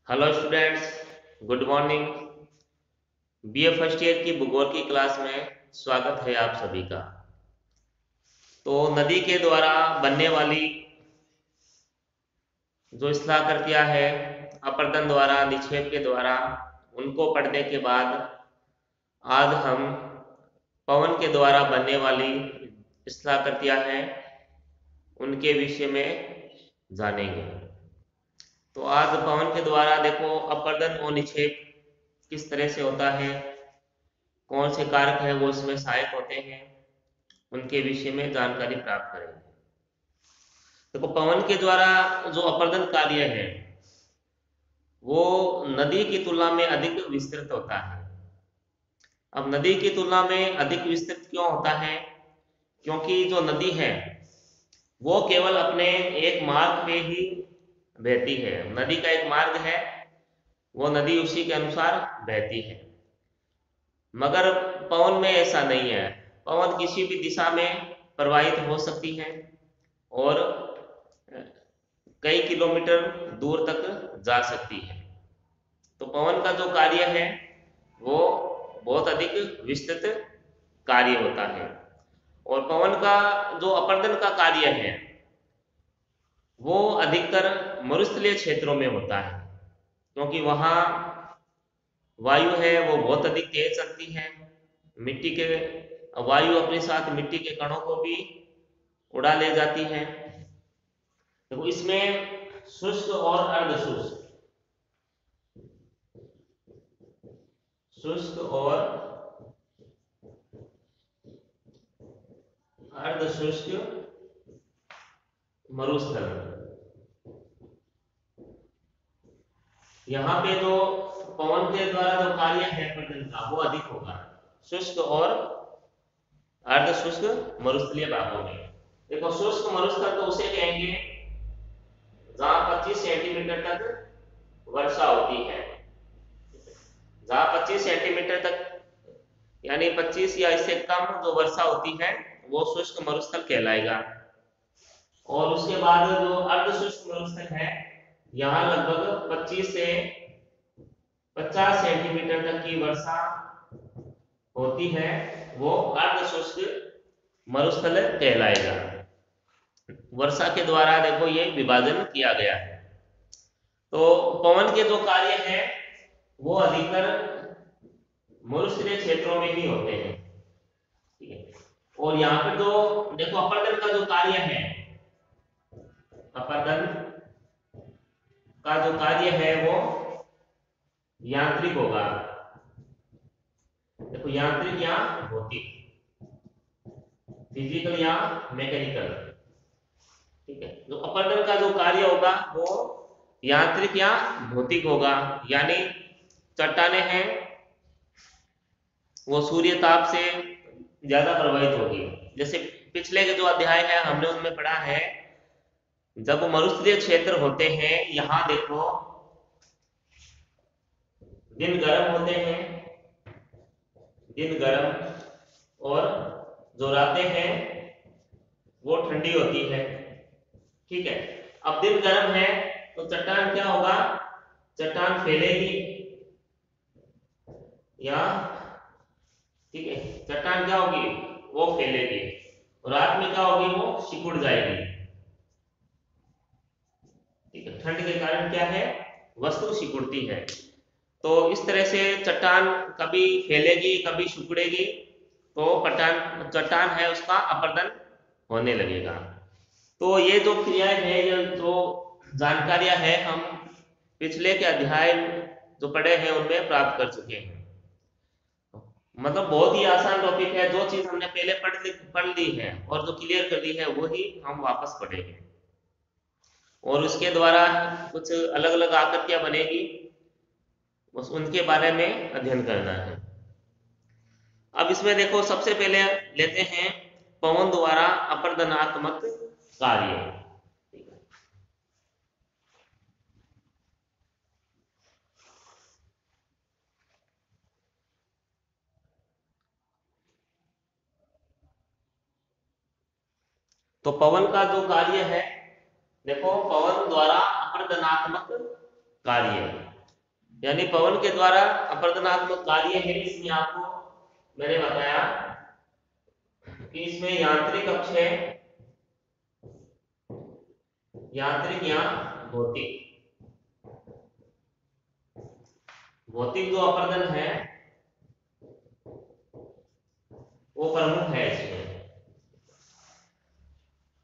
Hello students, good morning. BA first year की भूगोल की क्लास में स्वागत है आप सभी का। तो नदी के द्वारा बनने वाली जो स्थलाकृतियां है अपरदन द्वारा निक्षेप के द्वारा, उनको पढ़ने के बाद आज हम पवन के द्वारा बनने वाली स्थलाकृतियां हैं उनके विषय में जानेंगे। तो आज पवन के द्वारा देखो अपरदन और निक्षेप किस तरह से होता है, कौन से कारक है वो इसमें सहायक होते हैं, उनके विषय में जानकारी प्राप्त करेंगे। देखो, पवन के द्वारा जो अपरदन कार्य है वो नदी की तुलना में अधिक विस्तृत होता है। अब नदी की तुलना में अधिक विस्तृत क्यों होता है? क्योंकि जो नदी है वो केवल अपने एक मार्ग पे ही बहती है। नदी का एक मार्ग है, वो नदी उसी के अनुसार बहती है। मगर पवन में ऐसा नहीं है। पवन किसी भी दिशा में प्रवाहित हो सकती है और कई किलोमीटर दूर तक जा सकती है। तो पवन का जो कार्य है वो बहुत अधिक विस्तृत कार्य होता है। और पवन का जो अपरदन का कार्य है वो अधिकतर मरुस्थलीय क्षेत्रों में होता है, क्योंकि वहाँ वायु है वो बहुत अधिक तेज चलती है। मिट्टी के वायु अपने साथ मिट्टी के कणों को भी उड़ा ले जाती है। तो इसमें शुष्क और अर्धशुष्क, शुष्क और अर्धशुष्क मरुस्थल, यहाँ पे जो पवन के द्वारा जो कार्य है अपरदन का वो अधिक होगा शुष्क और अर्धशुष्क मरुस्थलीय भागों में। देखो, शुष्क मरुस्थल तो उसे कहेंगे जहां 25 सेंटीमीटर तक वर्षा होती है। जहां 25 सेंटीमीटर तक यानी 25 या इससे कम जो वर्षा होती है वो शुष्क मरुस्थल कहलाएगा। और उसके बाद जो अर्धशुष्क मरुस्थल है, यहाँ लगभग 25 से 50 सेंटीमीटर तक की वर्षा होती है, वो अर्धशुष्क मरुस्थल कहलाएगा। वर्षा के द्वारा देखो ये विभाजन किया गया है। तो पवन के जो कार्य है वो अधिकतर मरुस्थलीय क्षेत्रों में ही होते हैं, ठीक है। और यहाँ पर जो देखो अपरदन का जो कार्य है, अपरदन का जो कार्य है वो यांत्रिक होगा। देखो, यांत्रिक या भौतिक, फिजिकल या मैकेनिकल, ठीक है। जो अपरदन का जो कार्य होगा वो यांत्रिक या भौतिक होगा। यानी चट्टानें हैं वो सूर्य ताप से ज्यादा प्रभावित होगी। जैसे पिछले के जो अध्याय है हमने उनमें पढ़ा है, जब मरुस्थलीय क्षेत्र होते हैं, यहाँ देखो दिन गर्म होते हैं, दिन गर्म, और जो रातें हैं वो ठंडी होती है, ठीक है। अब दिन गर्म है तो चट्टान क्या होगा, चट्टान फैलेगी, या ठीक है, चट्टान क्या होगी, वो फैलेगी। और रात में क्या होगी, वो सिकुड़ जाएगी, ठीक है। ठंड के कारण क्या है, वस्तु सिकुड़ती है। तो इस तरह से चट्टान कभी फैलेगी कभी सिकुड़ेगी, तो पट्टान चट्टान है उसका अपरदन होने लगेगा। तो ये जो क्रियाएं हैं, ये जो जानकारियां हैं, हम पिछले के अध्याय जो पढ़े हैं उनमें प्राप्त कर चुके हैं। मतलब बहुत ही आसान टॉपिक है। जो चीज हमने पहले पढ़ ली है और जो क्लियर कर ली है वही हम वापस पढ़ेंगे, और उसके द्वारा कुछ अलग अलग आकृतियां बनेगी, बस उनके बारे में अध्ययन करना है। अब इसमें देखो, सबसे पहले लेते हैं पवन द्वारा अपरदनात्मक कार्य। तो पवन का जो कार्य है, देखो पवन द्वारा अपरदनात्मक कार्य, यानी पवन के द्वारा अपरदनात्मक कार्य है। इसमें आपको मैंने बताया कि इसमें यांत्रिक अक्ष है, यांत्रिक या भौतिक। भौतिक जो अपरदन है वो प्रमुख है इसमें।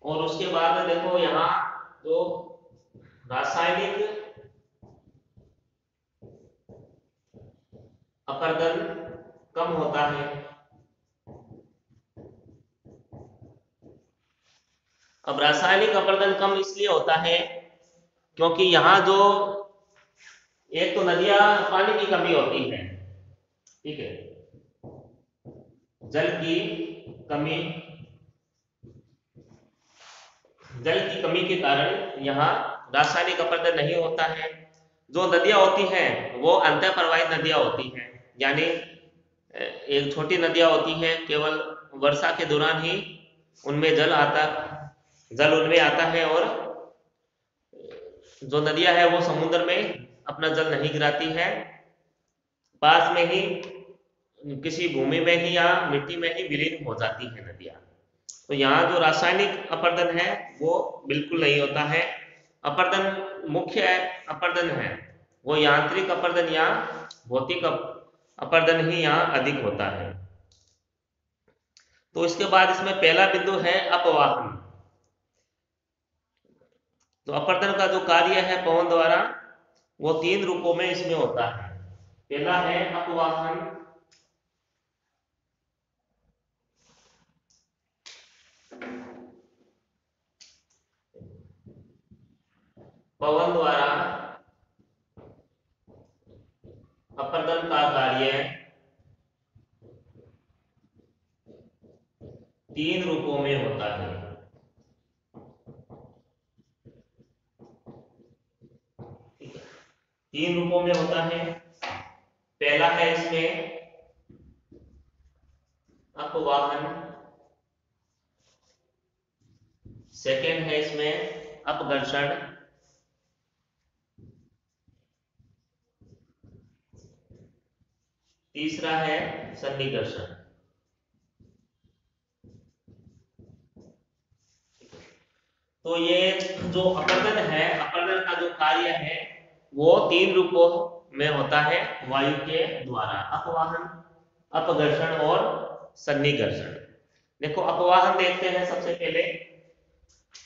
और उसके बाद देखो यहाँ जो रासायनिक अपरदन कम होता है। अब रासायनिक अपरदन कम इसलिए होता है क्योंकि यहाँ जो एक तो नदियां पानी की कमी होती है, ठीक है, जल की कमी, जल की कमी के कारण यहाँ रासायनिक अपरदन नहीं होता है। जो नदियां होती हैं वो अंतः प्रवाहित नदियां होती हैं, यानी एक छोटी नदियां होती हैं, केवल वर्षा के दौरान ही उनमें जल उनमें आता है, और जो नदियां है वो समुद्र में अपना जल नहीं गिराती है, पास में ही किसी भूमि में ही या मिट्टी में ही विलीन हो जाती है नदियां। तो यहाँ जो रासायनिक अपरदन है वो बिल्कुल नहीं होता है। अपरदन मुख्य अपरदन है वो यांत्रिक अपरदन या भौतिक अपरदन ही यहाँ अधिक होता है। तो इसके बाद इसमें पहला बिंदु है अपवाहन। तो अपरदन का जो कार्य है पवन द्वारा वो 3 रूपों में इसमें होता है। पहला है अपवाहन, पवन द्वारा अपरदन का कार्य 3 रूपों में होता है। ठीक है, 3 रूपों में होता है। पहला है इसमें अपवाहन, सेकेंड है इसमें अपघर्षण, तीसरा है सन्निकर्षण। तो ये जो अपरदन है, अपरदन का जो कार्य है वो 3 रूपों में होता है वायु के द्वारा, अपवाहन, अपघर्षण और सन्निकर्षण। देखो अपवाहन देखते हैं सबसे पहले।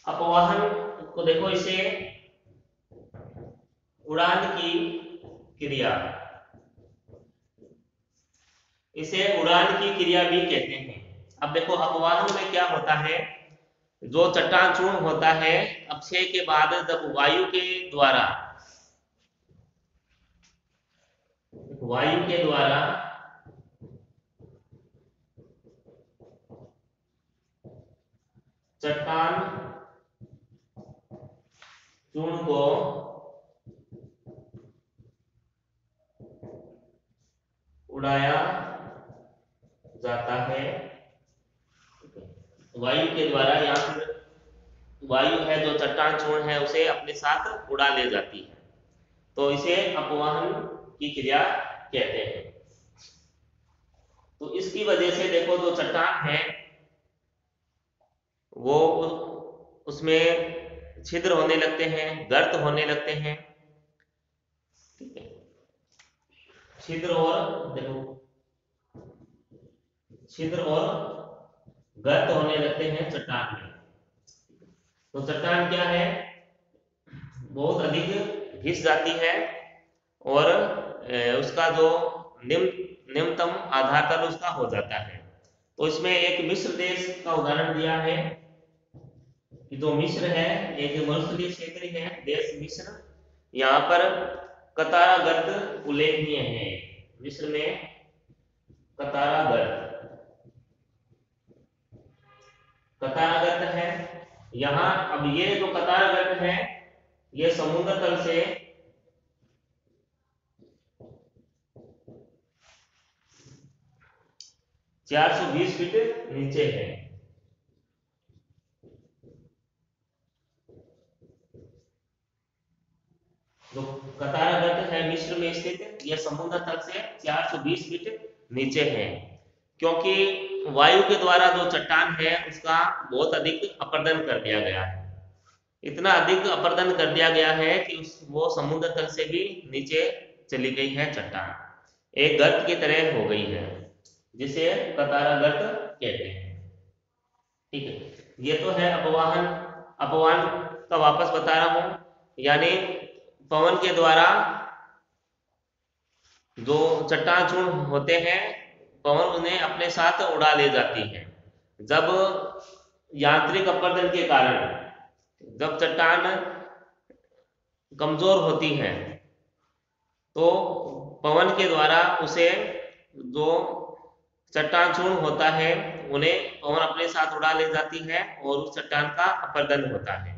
अपवाहन को देखो, इसे उड़ान की क्रिया, इसे उड़ान की क्रिया भी कहते हैं। अब देखो अपवाहन में क्या होता है, जो चट्टान चूर्ण होता है अपक्षय के बाद जब वायु के द्वारा चट्टान चूर्ण को उड़ाया जाता है, वायु के द्वारा, या फिर वायु है जो चट्टान चूर्ण है उसे अपने साथ उड़ा ले जाती है, तो इसे अपवाहन की क्रिया कहते हैं। तो इसकी वजह से देखो जो चट्टान है वो उसमें छिद्र होने लगते हैं, गर्त होने लगते हैं, ठीक है, छिद्र और देखो छिद्र और गर्त होने लगते हैं चट्टान में। तो चट्टान क्या है, बहुत अधिक घिस जाती है और उसका जो निम्नतम आधार तल उसका हो जाता है। तो इसमें एक मिस्र देश का उदाहरण दिया है कि जो मिस्र है एक मरुस्थलीय क्षेत्र है, देश मिस्र, यहाँ पर कतारा गर्त उल्लेखनीय है। मिस्र में कतारा गर्त है यहाँ। अब ये जो कतारा गर्त है ये समुद्र तल से 420 फीट नीचे है। जो कतारा गर्त है मिस्र में स्थित, यह समुद्र तल से 420 फीट नीचे है। क्योंकि वायु के द्वारा जो चट्टान है उसका बहुत अधिक अपरदन कर दिया गया है, इतना अधिक अपरदन कर दिया गया है कि वो समुद्र तल से भी नीचे चली गई है चट्टान, एक गर्त की तरह हो गई है, जिसे कतारा गर्त कहते हैं। ठीक है, ये तो है अपवाहन। अपवाहन का वापस बता रहा हूं, यानी पवन के द्वारा जो चट्टान चूर्ण होते हैं, पवन उन्हें अपने साथ उड़ा ले जाती है। जब यांत्रिक अपरदन के कारण जब चट्टान कमजोर होती है तो पवन के द्वारा उसे जो चट्टान चूर्ण होता है उन्हें पवन अपने साथ उड़ा ले जाती है और उस चट्टान का अपरदन होता है।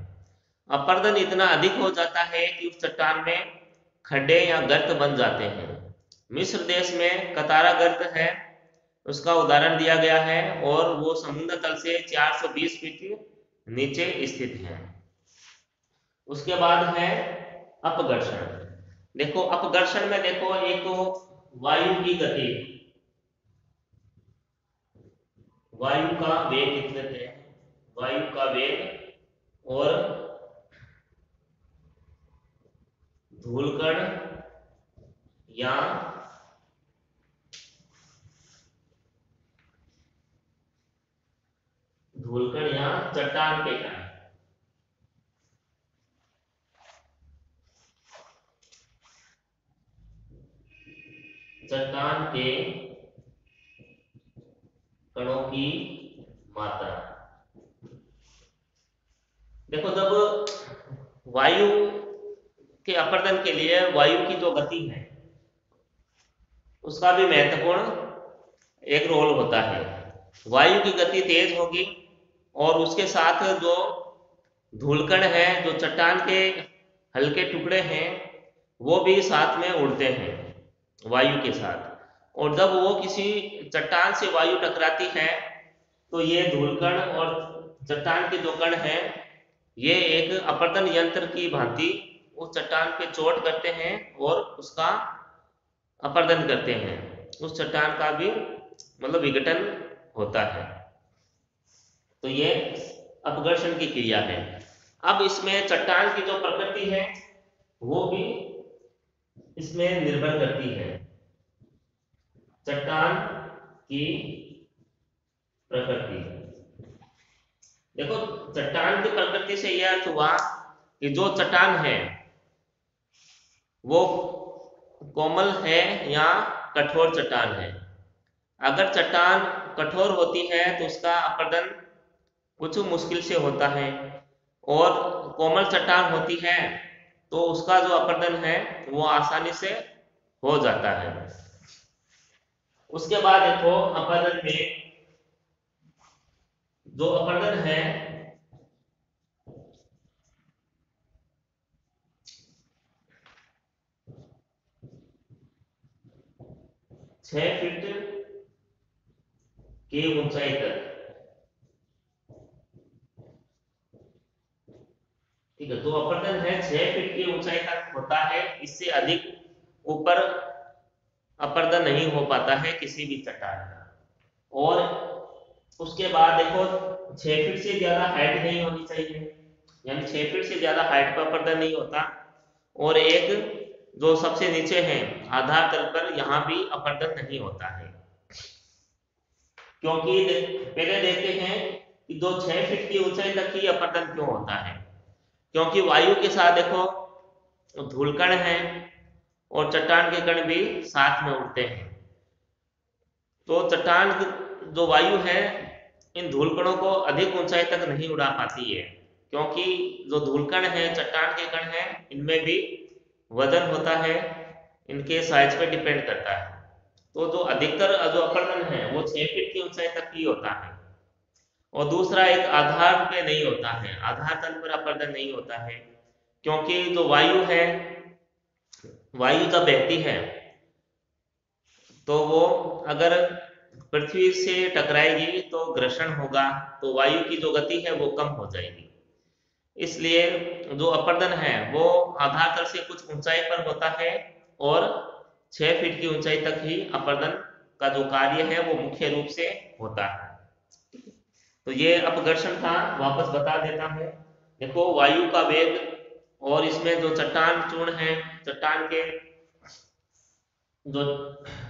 अपरदन इतना अधिक हो जाता है कि उस चट्टान में खड्डे या गर्त बन जाते हैं। मिस्र देश में कतारा गर्त है, उसका उदाहरण दिया गया है और वो समुद्र तल से 420 फीट नीचे स्थित है। उसके बाद है अपघर्षण। देखो अपघर्षण में देखो, एक तो वायु की गति, वायु का वेग कितने थे, वायु का वेग और धूलकण या चट्टान के कण, चट्टान के कणों की मात्रा। देखो जब वायु के अपरदन के लिए वायु की जो गति है उसका भी महत्वपूर्ण एक रोल होता है। वायु की गति तेज होगी और उसके साथ जो धूलकण है, जो चट्टान के हल्के टुकड़े हैं, वो भी साथ में उड़ते हैं वायु के साथ। और जब वो किसी चट्टान से वायु टकराती है तो ये धूलकण और चट्टान के जो कण हैं ये एक अपरदन यंत्र की भांति उस चट्टान पे चोट करते हैं और उसका अपरदन करते हैं, उस चट्टान का भी मतलब विघटन होता है। तो ये अपघर्षण की क्रिया है। अब इसमें चट्टान की जो प्रकृति है वो भी इसमें निर्भर करती है। चट्टान की प्रकृति, देखो चट्टान की प्रकृति से यह अर्थ हुआ कि जो चट्टान है वो कोमल है या कठोर चट्टान है। अगर चट्टान कठोर होती है तो उसका अपरदन कुछ मुश्किल से होता है, और कोमल चट्टान होती है तो उसका जो अपरदन है वो आसानी से हो जाता है। उसके बाद देखो अपरदन में जो अपरदन है 6 फीट की ऊंचाई तक, ठीक है, तो अपरदन है 6 फीट की ऊंचाई तक होता है, इससे अधिक ऊपर अपरदन नहीं हो पाता है किसी भी चट्टान का। और उसके बाद देखो 6 फीट से ज्यादा हाइट नहीं होनी चाहिए, यानी 6 फीट से ज्यादा हाइट पर अपरदन नहीं होता। और एक जो सबसे नीचे है आधार तल पर, यहाँ भी अपरदन नहीं होता है। क्योंकि पहले देखते हैं कि जो 6 फीट की ऊंचाई तक ही अपरदन क्यों होता है, क्योंकि वायु के साथ देखो धूलकण है और चट्टान के कण भी साथ में उड़ते हैं। तो चट्टान जो वायु है इन धूलकणों को अधिक ऊंचाई तक नहीं उड़ा पाती है, क्योंकि जो धूलकण है चट्टान के कण है इनमें भी वजन होता है, इनके साइज पे डिपेंड करता है। तो जो अधिकतर जो अपरदन है वो 6 फीट की ऊंचाई तक ही होता है। और दूसरा एक आधार पे नहीं होता है, आधार तल पर अपरदन नहीं होता है, क्योंकि जो वायु है, वायु जब बहती है तो वो अगर पृथ्वी से टकराएगी तो घर्षण होगा, तो वायु की जो गति है वो कम हो जाएगी। इसलिए जो अपर्दन है वो आधार तल से कुछ ऊंचाई पर होता है और 6 फीट की ऊंचाई तक ही अपर्दन का जो कार्य है वो मुख्य रूप से होता है। तो ये अपघर्षण था, वापस बता देता हूँ। देखो वायु का वेग और इसमें जो चट्टान चूर्ण है, चट्टान के जो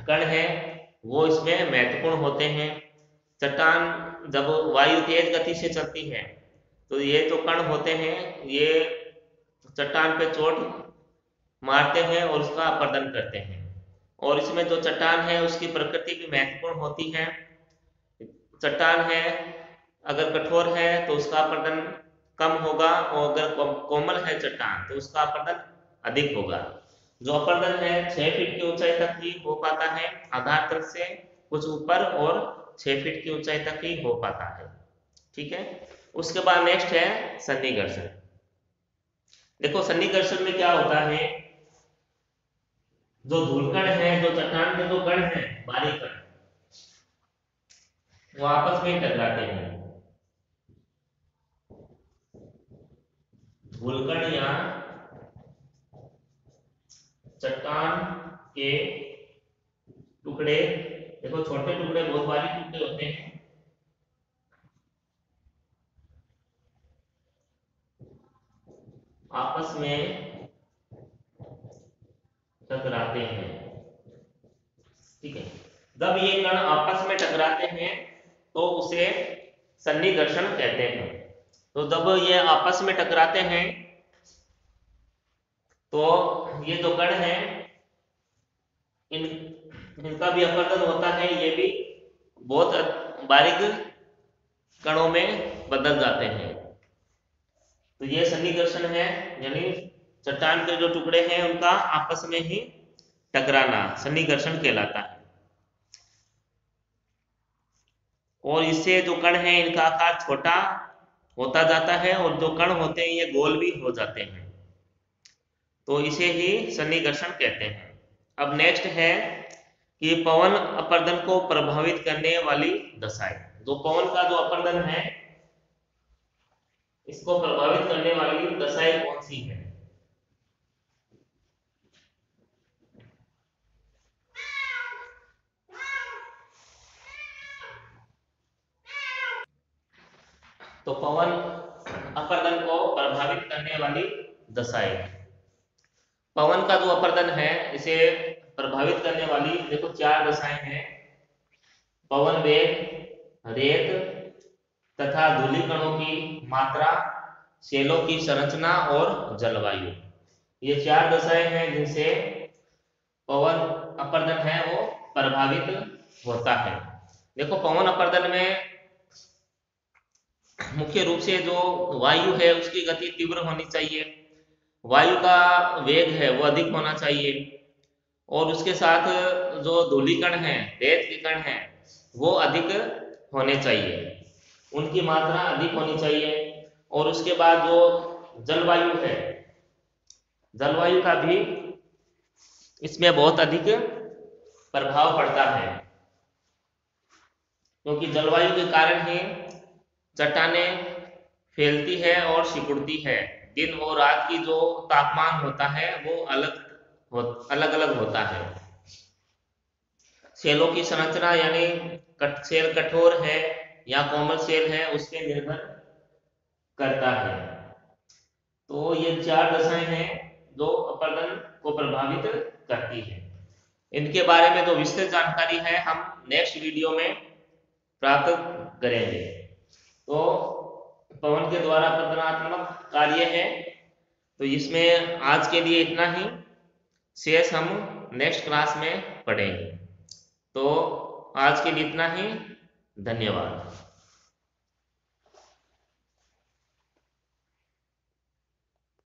कण है वो इसमें महत्वपूर्ण होते हैं। चट्टान जब वायु तेज गति से चलती है तो ये जो कण होते हैं ये चट्टान पे चोट मारते हैं और उसका अपर्दन करते हैं। और इसमें जो चट्टान है उसकी प्रकृति भी महत्वपूर्ण होती है। चट्टान है अगर कठोर है तो उसका अपर्दन कम होगा और अगर कोमल है चट्टान तो उसका अपर्दन अधिक होगा। जो अपर्दन है 6 फीट की ऊंचाई तक ही हो पाता है, आधार तल से कुछ ऊपर और 6 फीट की ऊंचाई तक ही हो पाता है। ठीक है। उसके बाद नेक्स्ट है सन्निकर्षण। देखो सन्निकर्षण में क्या होता है, जो धूलकण है, जो चट्टान के जो कण है, बारीक कण, वो आपस में टकराते हैं। धूलकण या चट्टान के टुकड़े, देखो छोटे टुकड़े बहुत बारीक टुकड़े होते हैं, आपस में टकराते हैं। ठीक है। जब ये कण आपस में टकराते हैं तो उसे सन्निकर्षण कहते हैं। तो जब ये आपस में टकराते हैं तो ये जो कण है इनका भी अपर्दन होता है, ये भी बहुत बारीक कणों में बदल जाते हैं। तो ये सन्निकर्षण है, यानी चट्टान के जो टुकड़े हैं उनका आपस में ही टकराना सन्निकर्षण कहलाता है। और इससे जो कण है इनका आकार छोटा होता जाता है और जो कण होते हैं ये गोल भी हो जाते हैं, तो इसे ही सन्निकर्षण कहते हैं। अब नेक्स्ट है कि पवन अपर्दन को प्रभावित करने वाली दशाएं। जो पवन का जो अपर्दन है इसको प्रभावित करने वाली दशाएं कौन सी है? तो पवन अपर्दन को प्रभावित करने वाली दशाएं, पवन का जो अपर्दन है इसे प्रभावित करने वाली देखो 4 दशाएं हैं। पवन वेग, रेत तथा धूलिकणों की मात्रा, सेलों की संरचना और जलवायु, ये 4 दशाएं हैं जिनसे पवन अपर्दन है वो प्रभावित होता है। देखो पवन अपर्दन में मुख्य रूप से जो वायु है उसकी गति तीव्र होनी चाहिए, वायु का वेग है वो अधिक होना चाहिए, और उसके साथ जो धूलिकण है, रेत के कण है, वो अधिक होने चाहिए, उनकी मात्रा अधिक होनी चाहिए। और उसके बाद जो जलवायु है, जलवायु का भी इसमें बहुत अधिक प्रभाव पड़ता है, क्योंकि जलवायु के कारण ही चट्टानें फैलती है और सिकुड़ती है। दिन और रात की जो तापमान होता है वो अलग अलग होता है। सेलों की संरचना यानी सेल कठोर है या कोमल सेल है उस पर निर्भर करता है। तो ये 4 दशाएं हैं जो अपर्दन को प्रभावित करती है। इनके बारे में जो विस्तृत जानकारी है हम नेक्स्ट वीडियो में प्राप्त करेंगे। तो पवन के द्वारा अपवर्तनात्मक कार्य है, तो इसमें आज के लिए इतना ही, शेष हम नेक्स्ट क्लास में पढ़ेंगे। तो आज के लिए इतना ही, धन्यवाद।